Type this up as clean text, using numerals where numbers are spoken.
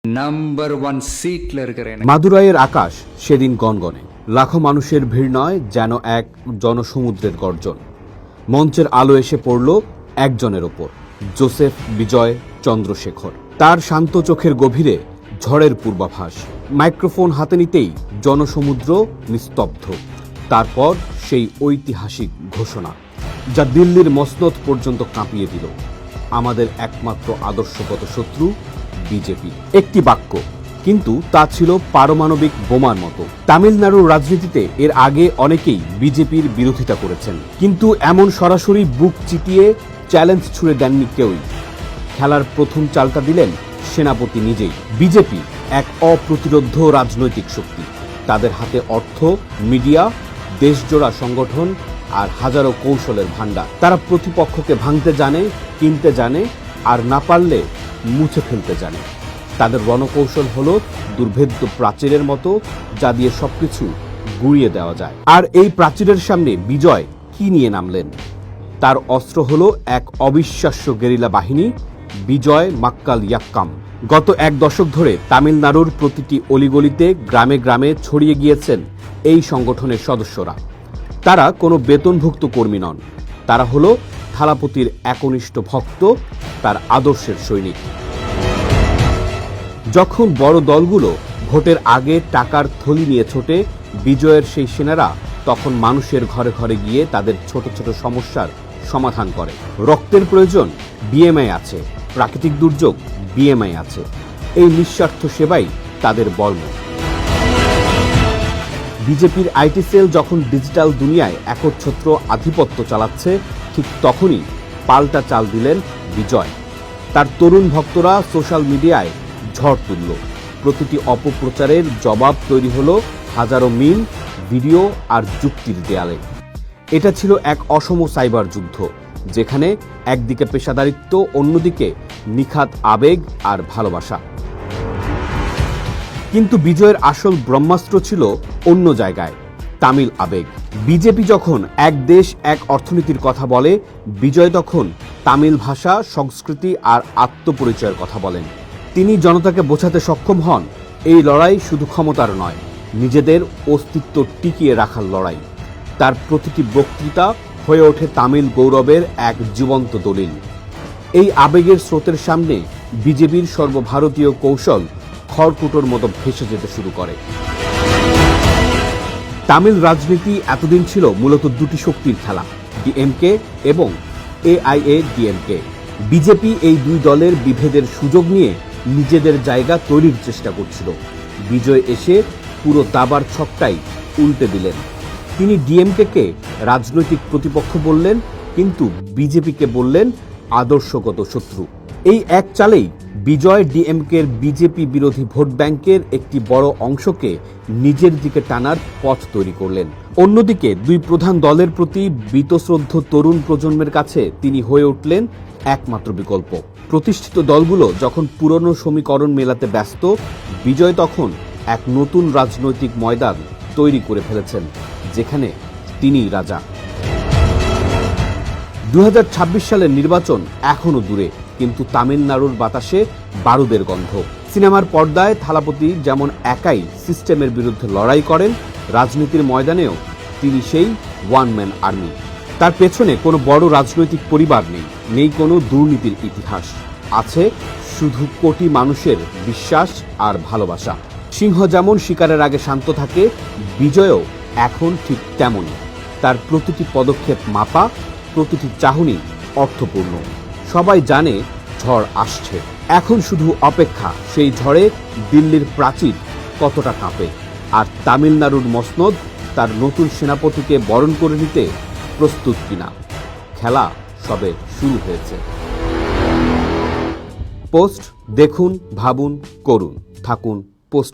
Number 1 সিটல இருக்கிற মাদুরাইয়ের আকাশ সেদিন গনগনে, লাখো মানুষের ভিড় নয়, যেন এক জনসমুদ্রের গর্জন। মঞ্চের আলো এসে পড়ল একজনের ওপর, জোসেফ বিজয় চন্দ্রশেখর। তার শান্ত চোখের গভীরে ঝড়ের পূর্বাভাস। মাইক্রোফোন হাতে নিতেই জনসমুদ্র নিস্তব্ধ। তারপর সেই ঐতিহাসিক ঘোষণা, যা দিল্লির মসনদ পর্যন্ত কাঁপিয়ে দিল: আমাদের একমাত্র আদর্শগত শত্রু বিজেপি। একটি বাক্য, কিন্তু তা ছিল পারমাণবিক বোমার মতো। তামিলনাড়ুর রাজনীতিতে এর আগে অনেকেই বিজেপির বিরোধিতা করেছেন, কিন্তু এমন সরাসরি বুক চিতিয়ে চ্যালেঞ্জ ছুড়ে দেননি কেউই। খেলার প্রথম চালটা দিলেন সেনাপতি নিজেই। বিজেপি এক অপ্রতিরোধ্য রাজনৈতিক শক্তি। তাদের হাতে অর্থ, মিডিয়া, দেশজোড়া সংগঠন আর হাজারো কৌশলের ভান্ডার। তারা প্রতিপক্ষকে ভাঙতে জানে, কিনতে জানে, আর না পারলে মুছে ফেলতে জানে। তাদের রণকৌশল হলো দুর্ভেদ্য প্রাচীরের মতো, যা দিয়ে সবকিছু গুঁড়িয়ে দেওয়া যায়। আর এই প্রাচীরের সামনে বিজয় কি নিয়ে নামলেন? তার অস্ত্র হলো এক অবিশ্বাস্য গেরিলা বাহিনী, বিজয় মাক্কাল ইয়াক্কাম। গত এক দশক ধরে তামিলনাড়ুর প্রতিটি অলিগলিতে, গ্রামে গ্রামে ছড়িয়ে গিয়েছেন এই সংগঠনের সদস্যরা। তারা কোনো বেতনভুক্ত কর্মী নন, তারা হলো থালাপতির একনিষ্ঠ ভক্ত, তার আদর্শের সৈনিক। যখন বড় দলগুলো ভোটের আগে টাকার থলি নিয়ে ছোটে, বিজয়ের সেই সেনারা তখন মানুষের ঘরে ঘরে গিয়ে তাদের ছোট ছোট সমস্যার সমাধান করে। রক্তের প্রয়োজন, বিএমআই আছে। প্রাকৃতিক দুর্যোগ, বিএমআই আছে। এই নিঃস্বার্থ সেবাই তাদের বর্ম। বিজেপির আইটি সেল যখন ডিজিটাল দুনিয়ায় একচ্ছত্র আধিপত্য চালাচ্ছে, ঠিক তখনই পাল্টা চাল দিলেন বিজয়। তার তরুণ ভক্তরা সোশ্যাল মিডিয়ায় ঝড় তুলল। প্রতিটি অপপ্রচারের জবাব তৈরি হলো হাজারো মিম, ভিডিও আর যুক্তির দেয়ালে। এটা ছিল এক অসম সাইবার যুদ্ধ, যেখানে একদিকে পেশাদারিত্ব, অন্যদিকে নিখাত আবেগ আর ভালোবাসা। কিন্তু বিজয়ের আসল ব্রহ্মাস্ত্র ছিল অন্য জায়গায়, তামিল আবেগ। বিজেপি যখন এক দেশ এক অর্থনীতির কথা বলে, বিজয় তখন তামিল ভাষা, সংস্কৃতি আর আত্মপরিচয়ের কথা বলেন। তিনি জনতাকে বোঝাতে সক্ষম হন, এই লড়াই শুধু ক্ষমতার নয়, নিজেদের অস্তিত্ব টিকিয়ে রাখার লড়াই। তার প্রতিটি বক্তৃতা হয়ে ওঠে তামিল গৌরবের এক জীবন্ত দলিল। এই আবেগের স্রোতের সামনে বিজেপির সর্বভারতীয় কৌশল খড়কুটোর মতো ভেসে যেতে শুরু করে। তামিল রাজনীতি এতদিন ছিল মূলত দুটি শক্তির খেলা, ডিএমকে এবং এআইএডিএমকে। বিজেপি এই দুই দলের বিভেদের সুযোগ নিয়ে নিজেদের জায়গা তৈরির চেষ্টা করছিল। বিজয় এসে পুরো দাবার ছকটাই উল্টে দিলেন। তিনি ডিএমকে রাজনৈতিক প্রতিপক্ষ বললেন, কিন্তু বিজেপিকে বললেন আদর্শগত শত্রু। এই এক চালেই বিজয় ডিএমকের বিজেপি বিরোধী ভোট ব্যাংকের একটি বড় অংশকে নিজের দিকে টানার পথ তৈরি করলেন। অন্যদিকে দুই প্রধান দলের প্রতি বীতশ্রদ্ধ তরুণ প্রজন্মের কাছে তিনি হয়ে উঠলেন একমাত্র বিকল্প। প্রতিষ্ঠিত দলগুলো যখন পুরনো সমীকরণ মেলাতে ব্যস্ত, বিজয় তখন এক নতুন রাজনৈতিক ময়দান তৈরি করে ফেলেছেন, যেখানে তিনিই রাজা। 2026 সালের নির্বাচন এখনো দূরে, কিন্তু তামিলনাড়ুর বাতাসে বারুদের গন্ধ। সিনেমার পর্দায় থালাপতি যেমন একাই সিস্টেমের বিরুদ্ধে লড়াই করেন, রাজনীতির ময়দানেও তিনি সেই ওয়ান ম্যান আর্মি। তার পেছনে কোনো বড় রাজনৈতিক পরিবার নেই, নেই কোনো দুর্নীতির ইতিহাস। আছে শুধু কোটি মানুষের বিশ্বাস আর ভালোবাসা। সিংহ যেমন শিকারের আগে শান্ত থাকে, বিজয়ও এখন ঠিক তেমনই। তার প্রতিটি পদক্ষেপ মাপা, প্রতিটি চাহনি অর্থপূর্ণ। সবাই জানে ঝড় আসছে, এখন শুধু অপেক্ষা সেই ঝড়ে দিল্লির প্রাচীর কতটা কাঁপে, আর তামিলনাড়ুর মসনদ তার নতুন সেনাপতিকে বরণ করে নিতে প্রস্তুত কিনা। খেলা সবে শুরু হয়েছে। পোস্ট দেখুন, ভাবুন, করুন, থাকুন পোস্ট।